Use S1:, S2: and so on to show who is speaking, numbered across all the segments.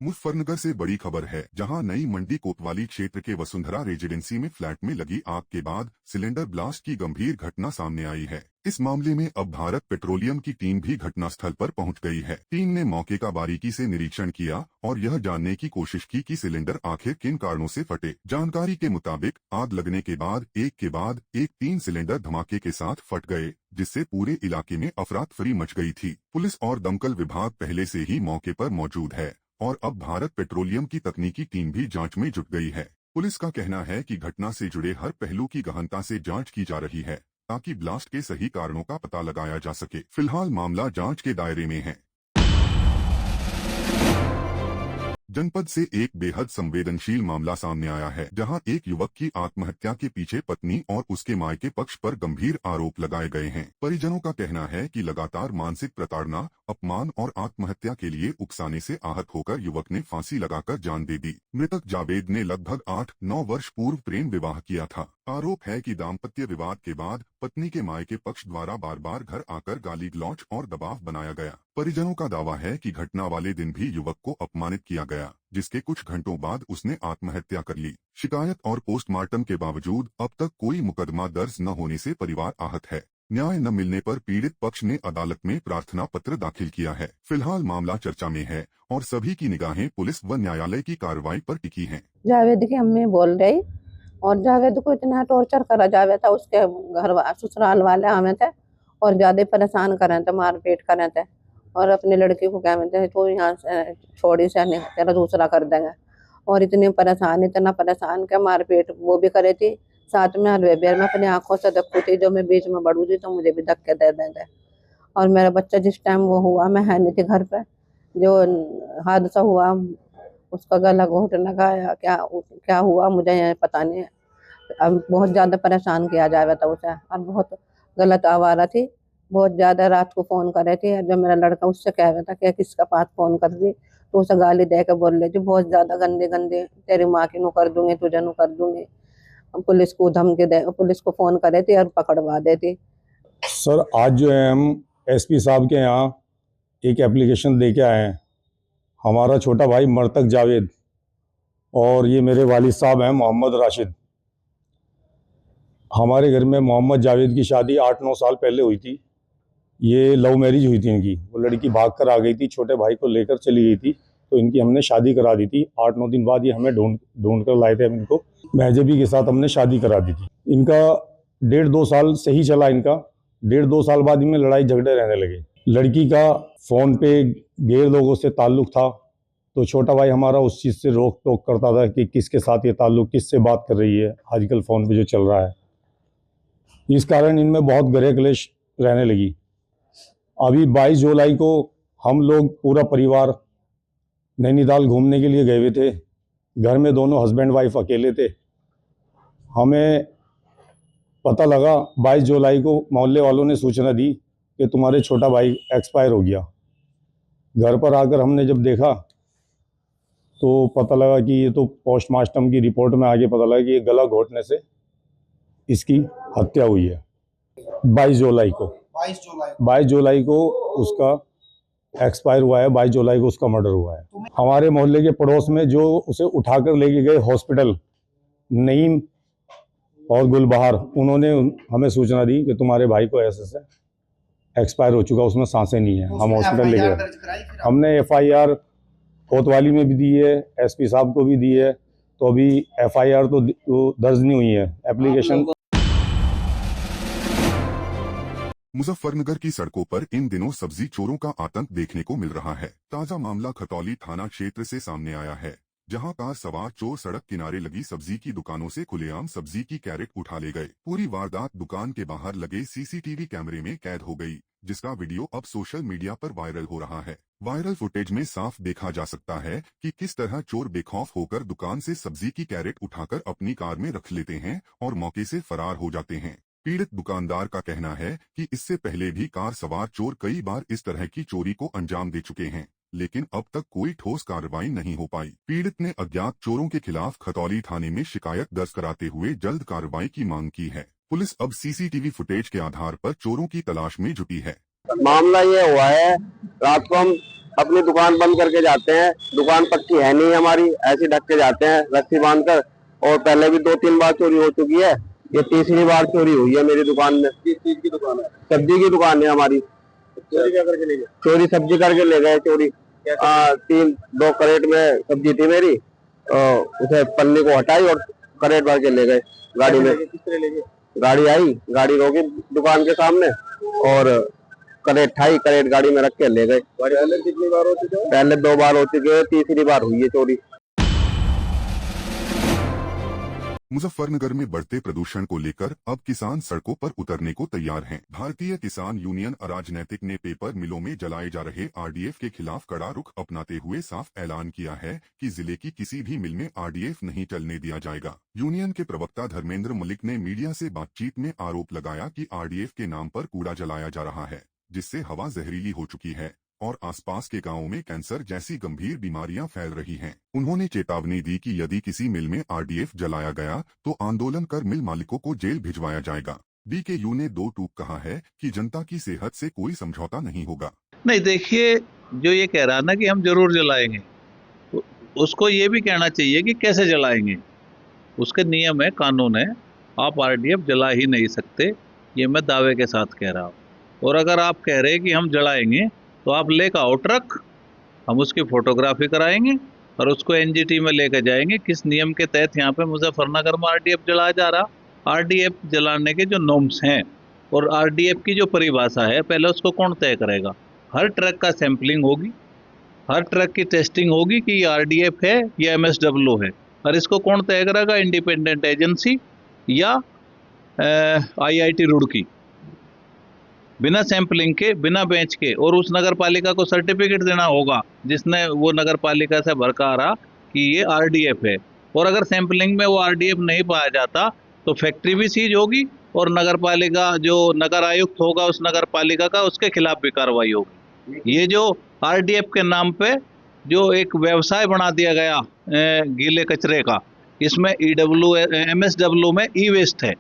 S1: मुजफ्फरनगर से बड़ी खबर है, जहां नई मंडी कोतवाली क्षेत्र के वसुंधरा रेजिडेंसी में फ्लैट में लगी आग के बाद सिलेंडर ब्लास्ट की गंभीर घटना सामने आई है। इस मामले में अब भारत पेट्रोलियम की टीम भी घटनास्थल पर पहुंच गई है। टीम ने मौके का बारीकी से निरीक्षण किया और यह जानने की कोशिश की कि सिलेंडर आखिर किन कारणों से फटे। जानकारी के मुताबिक आग लगने के बाद एक 3 सिलेंडर धमाके के साथ फट गए, जिससे पूरे इलाके में अफरा-तफरी मच गई थी। पुलिस और दमकल विभाग पहले से ही मौके पर मौजूद है और अब भारत पेट्रोलियम की तकनीकी टीम भी जांच में जुट गई है। पुलिस का कहना है कि घटना से जुड़े हर पहलू की गहनता से जांच की जा रही है, ताकि ब्लास्ट के सही कारणों का पता लगाया जा सके। फिलहाल मामला जांच के दायरे में है। जनपद से एक बेहद संवेदनशील मामला सामने आया है, जहां एक युवक की आत्महत्या के पीछे पत्नी और उसके मायके पक्ष पर गंभीर आरोप लगाए गए हैं। परिजनों का कहना है कि लगातार मानसिक प्रताड़ना, अपमान और आत्महत्या के लिए उकसाने से आहत होकर युवक ने फांसी लगाकर जान दे दी। मृतक जावेद ने लगभग 8-9 वर्ष पूर्व प्रेम विवाह किया था। आरोप है कि दाम्पत्य विवाद के बाद पत्नी के मायके पक्ष द्वारा बार बार घर आकर गाली गलौज और दबाव बनाया गया। परिजनों का दावा है कि घटना वाले दिन भी युवक को अपमानित किया गया, जिसके कुछ घंटों बाद उसने आत्महत्या कर ली। शिकायत और पोस्टमार्टम के बावजूद अब तक कोई मुकदमा दर्ज न होने से परिवार आहत है। न्याय न मिलने पर पीड़ित पक्ष ने अदालत में प्रार्थना पत्र दाखिल किया है। फिलहाल मामला चर्चा में है और सभी की निगाहें पुलिस व न्यायालय की कार्रवाई पर टिकी हैं।
S2: जावेद की अम्मी बोल रही और जावेद को इतना टॉर्चर करा जावे था, उसके घर ससुराल वाले हमें थे और ज्यादा परेशान कर रहे थे, मारपीट कर रहे थे और अपनी लड़की को क्या मिलते तो यहाँ से छोड़ी से नहीं तेरा दूसरा कर देंगे और इतना परेशान के मारपीट वो भी करे थी। साथ में हलवे बेर में अपनी आंखों से धक्कू थी, जो मैं बीच में बढ़ू थी तो मुझे भी धक्के दे देंगे। और मेरा बच्चा जिस टाइम वो हुआ मैं है नहीं थी घर पे, जो हादसा हुआ उसका गला घोट लगा या क्या हुआ मुझे यहाँ पता नहीं है। अब बहुत ज़्यादा परेशान किया जावे था उसे और बहुत गलत आवारा थी। बहुत ज़्यादा रात को फ़ोन कर रहे थे, जो मेरा लड़का उससे कह रहा था कि किसका पास फ़ोन कर दी, तो उसे गाली दे के बोल रही थी बहुत ज़्यादा गंदे गंदे, तेरी माँ की नु कर दूंगी, तुझे नु कर दूंगी। पुलिस को धमकी दे, पुलिस को फ़ोन करे थे और पकड़वा देती।
S3: सर आज जो है हम एसपी साहब के यहाँ एक एप्लीकेशन दे के आए हैं। हमारा छोटा भाई मृतक जावेद और ये मेरे वालिद साहब हैं मोहम्मद राशिद। हमारे घर में मोहम्मद जावेद की शादी 8-9 साल पहले हुई थी। ये लव मैरिज हुई थी इनकी। वो लड़की भाग कर आ गई थी, छोटे भाई को लेकर चली गई थी, तो इनकी हमने शादी करा दी थी। 8-9 दिन बाद ये हमें ढूंढ कर लाए थे। हम इनको महजबी के साथ हमने शादी करा दी थी। इनका 1.5-2 साल सही चला। इनका 1.5-2 साल बाद इनमें लड़ाई झगड़े रहने लगे। लड़की का फ़ोन पे गैर लोगों से ताल्लुक़ था, तो छोटा भाई हमारा उस चीज़ से रोक टोक करता था कि किसके साथ ये ताल्लुक़, किससे बात कर रही है आजकल फ़ोन पे जो चल रहा है। इस कारण इनमें बहुत गरे क्लेश रहने लगी। अभी 22 जुलाई को हम लोग पूरा परिवार नैनीताल घूमने के लिए गए हुए थे। घर में दोनों हस्बैंड वाइफ अकेले थे। हमें पता लगा 22 जुलाई को मोहल्ले वालों ने सूचना दी कि तुम्हारे छोटा भाई एक्सपायर हो गया। घर पर आकर हमने जब देखा तो पता लगा कि ये तो पोस्टमार्टम की रिपोर्ट में आगे पता लगा कि ये गला घोटने से इसकी हत्या हुई है। 22 जुलाई को उसका एक्सपायर हुआ है। 22 जुलाई को उसका मर्डर हुआ है। हमारे मोहल्ले के पड़ोस में जो उसे उठाकर लेके गए हॉस्पिटल, नईम और गुलबहार, उन्होंने हमें सूचना दी कि तुम्हारे भाई को ऐसे एक्सपायर हो चुका, उसमें सांसें नहीं है, हम हॉस्पिटल ले गए। हमने FIR कोतवाली में भी दी है, SP साहब को भी दी है, तो अभी FIR तो दर्ज नहीं हुई है। एप्लीकेशन
S1: मुजफ्फरनगर की सड़कों पर इन दिनों सब्जी चोरों का आतंक देखने को मिल रहा है। ताजा मामला खतौली थाना क्षेत्र से सामने आया है, जहां कार सवार चोर सड़क किनारे लगी सब्जी की दुकानों से खुलेआम सब्जी की कैरेट उठा ले गए। पूरी वारदात दुकान के बाहर लगे CCTV कैमरे में कैद हो गई, जिसका वीडियो अब सोशल मीडिया पर वायरल हो रहा है। वायरल फुटेज में साफ देखा जा सकता है कि किस तरह चोर बेखौफ होकर दुकान से सब्जी की कैरेट उठाकर अपनी कार में रख लेते हैं और मौके से फरार हो जाते हैं। पीड़ित दुकानदार का कहना है कि इससे पहले भी कार सवार चोर कई बार इस तरह की चोरी को अंजाम दे चुके हैं, लेकिन अब तक कोई ठोस कार्रवाई नहीं हो पाई। पीड़ित ने अज्ञात चोरों के खिलाफ खतौली थाने में शिकायत दर्ज कराते हुए जल्द कार्रवाई की मांग की है। पुलिस अब CCTV फुटेज के आधार पर चोरों की तलाश में जुटी है।
S4: मामला ये हुआ है, रात को हम अपनी दुकान बंद करके जाते हैं। दुकान पक्की है नहीं हमारी, ऐसे ढक के जाते हैं रस्सी बांधकर। और पहले भी 2-3 बार चोरी हो चुकी है, ये तीसरी बार चोरी हुई है मेरी दुकान में। किस चीज की दुकान है? सब्जी की दुकान है हमारी। चोरी क्या करके ले गए? चोरी सब्जी करके ले गए। चोरी 2 करेट में सब्जी थी मेरी, उसे पन्नी को हटाई और करेट भर के ले गए गाड़ी में। किस तरह ले गए? गाड़ी आई, गाड़ी रोकी दुकान के सामने और करेट ठाई, करेट गाड़ी में रख के ले गए। पहले कितनी बार हो चुके? पहले 2 बार हो चुके हैं, तीसरी बार हुई है चोरी।
S1: मुजफ्फरनगर में बढ़ते प्रदूषण को लेकर अब किसान सड़कों पर उतरने को तैयार हैं। भारतीय किसान यूनियन अराजनैतिक ने पेपर मिलों में जलाए जा रहे आरडीएफ के खिलाफ कड़ा रुख अपनाते हुए साफ ऐलान किया है कि जिले की किसी भी मिल में आरडीएफ नहीं चलने दिया जाएगा। यूनियन के प्रवक्ता धर्मेंद्र मलिक ने मीडिया से बातचीत में आरोप लगाया कि आरडीएफ के नाम पर कूड़ा जलाया जा रहा है, जिससे हवा जहरीली हो चुकी है और आसपास के गांवों में कैंसर जैसी गंभीर बीमारियां फैल रही हैं। उन्होंने चेतावनी दी कि यदि किसी मिल में आरडीएफ जलाया गया तो आंदोलन कर मिल मालिकों को जेल भिजवाया जाएगा। बीकेयू ने 2 टूक कहा है कि जनता की सेहत से कोई समझौता नहीं होगा।
S5: नहीं, देखिए, जो ये कह रहा ना कि हम जरूर जलाएंगे, उसको ये भी कहना चाहिए कि कैसे जलाएंगे। उसके नियम है, कानून है, आप आरडीएफ जला ही नहीं सकते, ये मैं दावे के साथ कह रहा हूँ। और अगर आप कह रहे हैं कि हम जलाएंगे तो आप लेकर आओ ट्रक, हम उसकी फोटोग्राफी कराएंगे और उसको एनजीटी में लेकर जाएंगे किस नियम के तहत यहाँ पे मुजफ्फरनगर में आरडीएफ जलाया जा रहा। आरडीएफ जलाने के जो नॉर्म्स हैं और आरडीएफ की जो परिभाषा है, पहले उसको कौन तय करेगा? हर ट्रक का सैंपलिंग होगी, हर ट्रक की टेस्टिंग होगी कि ये आरडीएफ है या एमएसडब्ल्यू है। और इसको कौन तय करेगा? इंडिपेंडेंट एजेंसी या आईआईटी रुड़की। बिना सैंपलिंग के, बिना बेंच के। और उस नगर पालिका को सर्टिफिकेट देना होगा जिसने वो नगर पालिका से भरकारा कि ये आरडीएफ है। और अगर सैंपलिंग में वो आरडीएफ नहीं पाया जाता तो फैक्ट्री भी सीज होगी और नगर पालिका, जो नगर आयुक्त होगा उस नगर पालिका का, उसके खिलाफ भी कार्रवाई होगी। ये जो आरडीएफ के नाम पे जो एक व्यवसाय बना दिया गया गीले कचरे का, इसमें एमएसडब्ल्यू में ई वेस्ट है,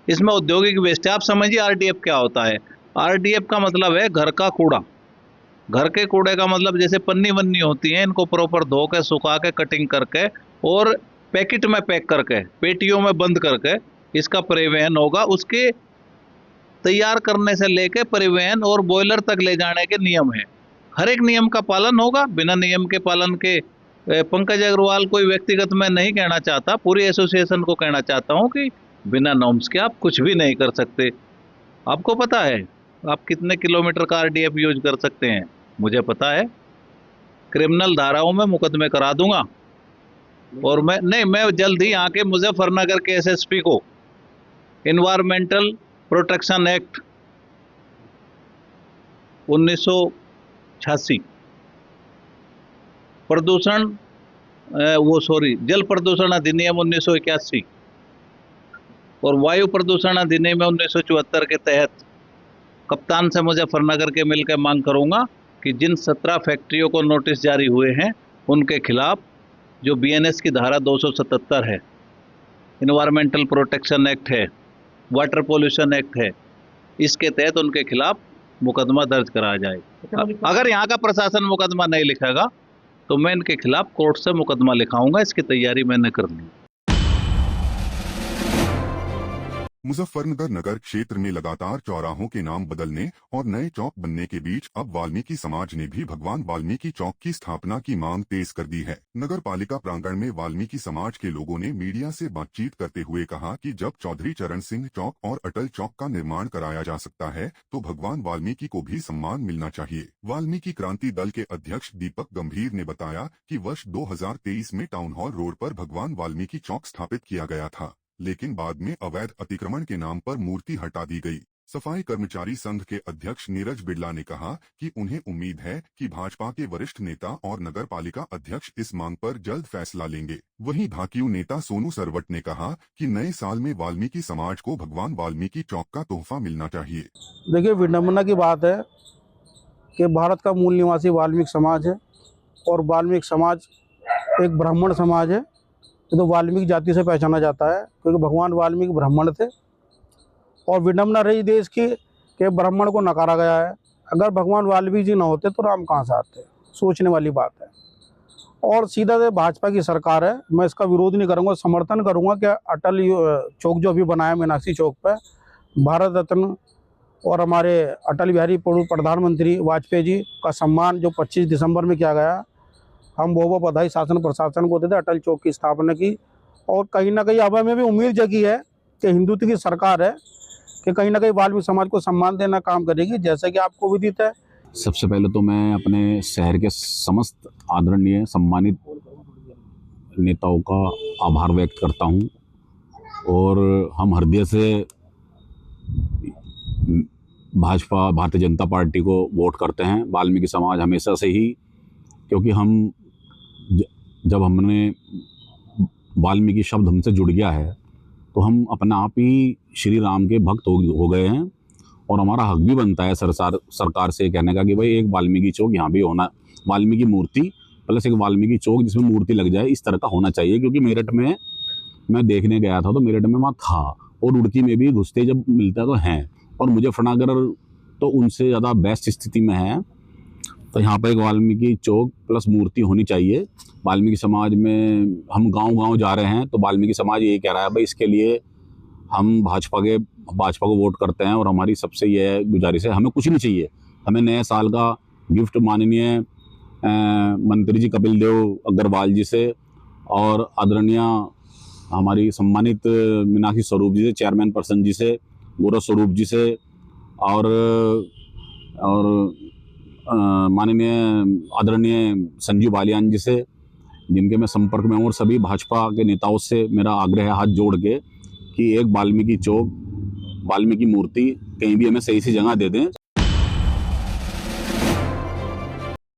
S5: इसमें औद्योगिक वेस्ट है। आप समझिए आरडीएफ क्या होता है। आरडीएफ का मतलब है घर का कूड़ा। घर के कूड़े का मतलब जैसे पन्नी वन्नी होती है, इनको प्रॉपर धो के, सुखा के, कटिंग करके और पैकेट में पैक करके, पेटियों में बंद करके इसका परिवहन होगा। उसके तैयार करने से लेके परिवहन और बॉयलर तक ले जाने के नियम है। हर एक नियम का पालन होगा। बिना नियम के पालन के, पंकज अग्रवाल कोई व्यक्तिगत मैं नहीं कहना चाहता, पूरी एसोसिएशन को कहना चाहता हूँ कि बिना नॉर्म्स के आप कुछ भी नहीं कर सकते। आपको पता है आप कितने किलोमीटर का आरडीएफ यूज कर सकते हैं? मुझे पता है। क्रिमिनल धाराओं में मुकदमे करा दूंगा। और मैं जल्द ही यहाँ के मुजफ्फरनगर के एसएसपी को इन्वायरमेंटल प्रोटेक्शन एक्ट 1986, जल प्रदूषण अधिनियम 1981 और वायु प्रदूषण अधिनियम 1974 के तहत कप्तान से मुजफ्फरनगर के मिलकर मांग करूंगा कि जिन 17 फैक्ट्रियों को नोटिस जारी हुए हैं उनके खिलाफ जो बीएनएस की धारा 277 है, इन्वायरमेंटल प्रोटेक्शन एक्ट है, वाटर पोल्यूशन एक्ट है, इसके तहत उनके खिलाफ मुकदमा दर्ज कराया जाए। अगर यहाँ का प्रशासन मुकदमा नहीं लिखेगा तो मैं इनके खिलाफ कोर्ट से मुकदमा लिखाऊंगा। इसकी तैयारी मैंने कर ली।
S1: मुजफ्फरनगर नगर क्षेत्र में लगातार चौराहों के नाम बदलने और नए चौक बनने के बीच अब वाल्मीकि समाज ने भी भगवान वाल्मीकि चौक की स्थापना की मांग तेज कर दी है। नगर पालिका प्रांगण में वाल्मीकि समाज के लोगों ने मीडिया से बातचीत करते हुए कहा कि जब चौधरी चरण सिंह चौक और अटल चौक का निर्माण कराया जा सकता है तो भगवान वाल्मीकि को भी सम्मान मिलना चाहिए। वाल्मीकि क्रांति दल के अध्यक्ष दीपक गंभीर ने बताया कि वर्ष 2023 में टाउन हॉल रोड पर भगवान वाल्मीकि चौक स्थापित किया गया था, लेकिन बाद में अवैध अतिक्रमण के नाम पर मूर्ति हटा दी गई। सफाई कर्मचारी संघ के अध्यक्ष नीरज बिड़ला ने कहा कि उन्हें उम्मीद है कि भाजपा के वरिष्ठ नेता और नगर पालिका अध्यक्ष इस मांग पर जल्द फैसला लेंगे। वहीं भाकियू नेता सोनू सरवट ने कहा कि नए साल में वाल्मीकि समाज को भगवान वाल्मीकि चौक का तोहफा मिलना चाहिए।
S6: देखिए, विडम्बना की बात है कि भारत का मूल निवासी वाल्मीकि समाज है और वाल्मीकि समाज एक ब्राह्मण समाज है। तो वाल्मीकि जाति से पहचाना जाता है क्योंकि भगवान वाल्मीकि ब्राह्मण थे और विडम्बना रही देश की कि ब्राह्मण को नकारा गया है। अगर भगवान वाल्मीकि जी न होते तो राम कहाँ से आते। सोचने वाली बात है। और सीधा से भाजपा की सरकार है, मैं इसका विरोध नहीं करूंगा, समर्थन करूंगा कि अटल चौक जो अभी बनाया मीनाक्षी चौक पे, भारत रत्न और हमारे अटल बिहारी पूर्व प्रधानमंत्री वाजपेयी जी का सम्मान जो 25 दिसंबर में किया गया, हम बहुत बधाई शासन प्रशासन को देते अटल चौक की स्थापना की। और कहीं ना कहीं अब हमें भी उम्मीद जगी है कि हिंदुत्व की सरकार है कि कहीं ना कहीं वाल्मीकि समाज को सम्मान देना काम करेगी, जैसे कि आपको विदित है।
S7: सबसे पहले तो मैं अपने शहर के समस्त आदरणीय सम्मानित नेताओं का आभार व्यक्त करता हूं, और हम हृदय से भाजपा भारतीय जनता पार्टी को वोट करते हैं। वाल्मीकि समाज हमेशा से ही, क्योंकि हम जब हमने वाल्मीकि शब्द हमसे जुड़ गया है तो हम अपने आप ही श्री राम के भक्त हो गए हैं, और हमारा हक भी बनता है सरकार से कहने का कि भाई एक वाल्मीकि चौक यहाँ भी होना, वाल्मीकि मूर्ति प्लस एक वाल्मीकि चौक जिसमें मूर्ति लग जाए, इस तरह का होना चाहिए। क्योंकि मेरठ में मैं देखने गया था तो मेरठ में वहाँ था, और रुड़की में भी घुसते जब मिलता तो हैं, और मुजफ्फरनगर तो उनसे ज़्यादा बेस्ट स्थिति में है। तो यहाँ पर एक वाल्मीकि चौक प्लस मूर्ति होनी चाहिए। वाल्मीकि समाज में हम गांव-गांव जा रहे हैं तो वाल्मीकि समाज यही कह रहा है भाई इसके लिए हम भाजपा को वोट करते हैं, और हमारी सबसे यह गुजारिश है, हमें कुछ नहीं चाहिए। हमें नए साल का गिफ्ट माननीय मंत्री जी कपिल देव अग्रवाल जी से और आदरणीय हमारी सम्मानित मीनाक्षी स्वरूप जी से, चेयरमैन पर्सन जी से, गौरव स्वरूप जी से, और माननीय आदरणीय संजीव बालियान जी से, जिनके मैं संपर्क में हूँ, और सभी भाजपा के नेताओं से मेरा आग्रह है हाथ जोड़ के कि एक वाल्मीकि चौक, वाल्मीकि मूर्ति कहीं भी हमें सही सी जगह दे दें।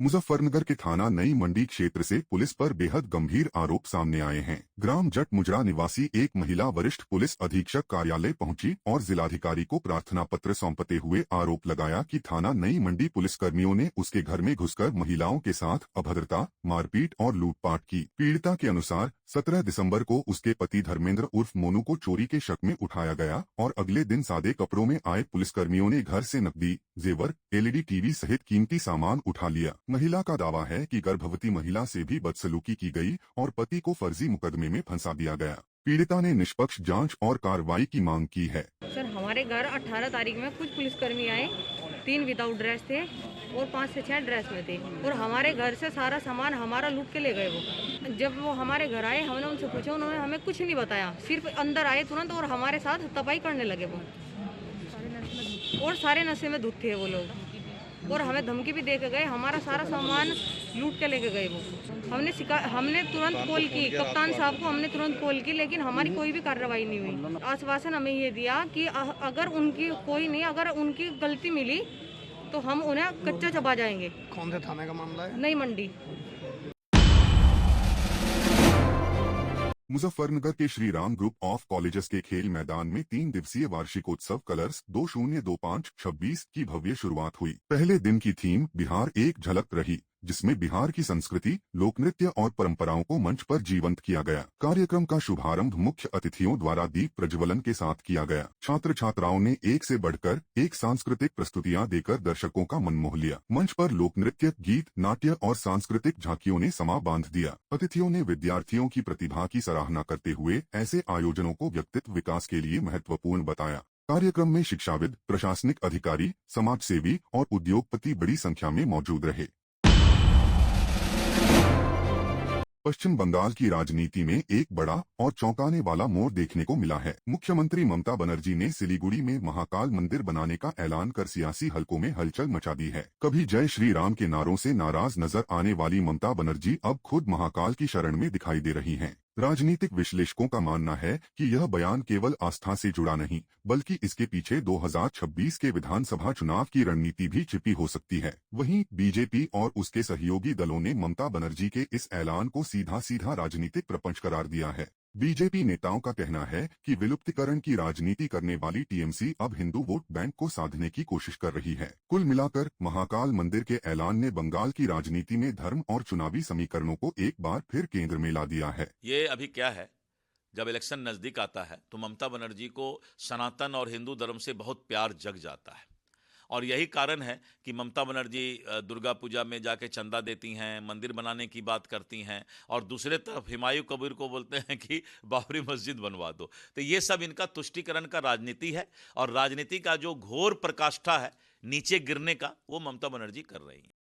S1: मुजफ्फरनगर के थाना नई मंडी क्षेत्र से पुलिस पर बेहद गंभीर आरोप सामने आए हैं। ग्राम जट मुजरा निवासी एक महिला वरिष्ठ पुलिस अधीक्षक कार्यालय पहुंची और जिलाधिकारी को प्रार्थना पत्र सौंपते हुए आरोप लगाया कि थाना नई मंडी पुलिसकर्मियों ने उसके घर में घुसकर महिलाओं के साथ अभद्रता, मारपीट और लूटपाट की। पीड़िता के अनुसार 17 दिसंबर को उसके पति धर्मेंद्र उर्फ मोनू को चोरी के शक में उठाया गया और अगले दिन सादे कपड़ों में आए पुलिसकर्मियों ने घर से नकदी, जेवर, एलईडी टीवी सहित कीमती सामान उठा लिया। महिला का दावा है कि गर्भवती महिला से भी बदसलूकी की गई और पति को फर्जी मुकदमे में फंसा दिया गया। पीड़िता ने निष्पक्ष जांच और कार्रवाई की मांग की है।
S8: सर, हमारे घर 18 तारीख में कुछ पुलिसकर्मी आए, 3 विदाउट ड्रेस थे और 5 से 6 ड्रेस में थे, और हमारे घर से सारा सामान हमारा लूट के ले गए। वो जब वो हमारे घर आए, हमने उनसे पूछा, उन्होंने हमें कुछ नहीं बताया, सिर्फ अंदर आए तुरंत और हमारे साथ हत्तापाई करने लगे वो, और सारे नशे में धुत थे वो लोग, और हमें धमकी भी दे के गए, हमारा सारा सामान लूट के लेके गए वो। हमने तुरंत कॉल की कप्तान साहब को, हमने तुरंत कॉल की, लेकिन हमारी कोई भी कार्रवाई नहीं हुई। आश्वासन हमें ये दिया कि अगर उनकी कोई नहीं, अगर उनकी गलती मिली तो हम उन्हें कच्चा चबा जाएंगे।
S9: कौन से थाने का मामला है?
S8: नई मंडी।
S1: मुजफ्फरनगर के Shri Ram group of colleges के खेल मैदान में 3 दिवसीय वार्षिकोत्सव कलर्स 2025-26 की भव्य शुरुआत हुई। पहले दिन की थीम बिहार एक झलक रही, जिसमें बिहार की संस्कृति, लोक नृत्य और परंपराओं को मंच पर जीवंत किया गया। कार्यक्रम का शुभारंभ मुख्य अतिथियों द्वारा दीप प्रज्वलन के साथ किया गया। छात्र छात्राओं ने एक से बढ़कर एक सांस्कृतिक प्रस्तुतियां देकर दर्शकों का मन मोह लिया। मंच पर लोक नृत्य, गीत, नाट्य और सांस्कृतिक झांकियों ने समा बांध दिया। अतिथियों ने विद्यार्थियों की प्रतिभा की सराहना करते हुए ऐसे आयोजनों को व्यक्तित्व विकास के लिए महत्वपूर्ण बताया। कार्यक्रम में शिक्षाविद, प्रशासनिक अधिकारी, समाजसेवी और उद्योगपति बड़ी संख्या में मौजूद रहे। पश्चिम बंगाल की राजनीति में एक बड़ा और चौंकाने वाला मोड़ देखने को मिला है। मुख्यमंत्री ममता बनर्जी ने सिलीगुड़ी में महाकाल मंदिर बनाने का ऐलान कर सियासी हलकों में हलचल मचा दी है। कभी जय श्री राम के नारों से नाराज नजर आने वाली ममता बनर्जी अब खुद महाकाल की शरण में दिखाई दे रही हैं। राजनीतिक विश्लेषकों का मानना है कि यह बयान केवल आस्था से जुड़ा नहीं, बल्कि इसके पीछे 2026 के विधानसभा चुनाव की रणनीति भी छिपी हो सकती है। वहीं बीजेपी और उसके सहयोगी दलों ने ममता बनर्जी के इस ऐलान को सीधा राजनीतिक प्रपंच करार दिया है। बीजेपी नेताओं का कहना है कि विलुप्तीकरण की राजनीति करने वाली टीएमसी अब हिंदू वोट बैंक को साधने की कोशिश कर रही है। कुल मिलाकर महाकाल मंदिर के ऐलान ने बंगाल की राजनीति में धर्म और चुनावी समीकरणों को एक बार फिर केंद्र में ला दिया है।
S10: ये अभी क्या है, जब इलेक्शन नजदीक आता है तो ममता बनर्जी को सनातन और हिंदू धर्म से बहुत प्यार जग जाता है, और यही कारण है कि ममता बनर्जी दुर्गा पूजा में जाके चंदा देती हैं, मंदिर बनाने की बात करती हैं, और दूसरे तरफ हुमायूं कबीर को बोलते हैं कि बाबरी मस्जिद बनवा दो। तो ये सब इनका तुष्टीकरण का राजनीति है, और राजनीति का जो घोर प्रकाष्ठा है नीचे गिरने का, वो ममता बनर्जी कर रही हैं।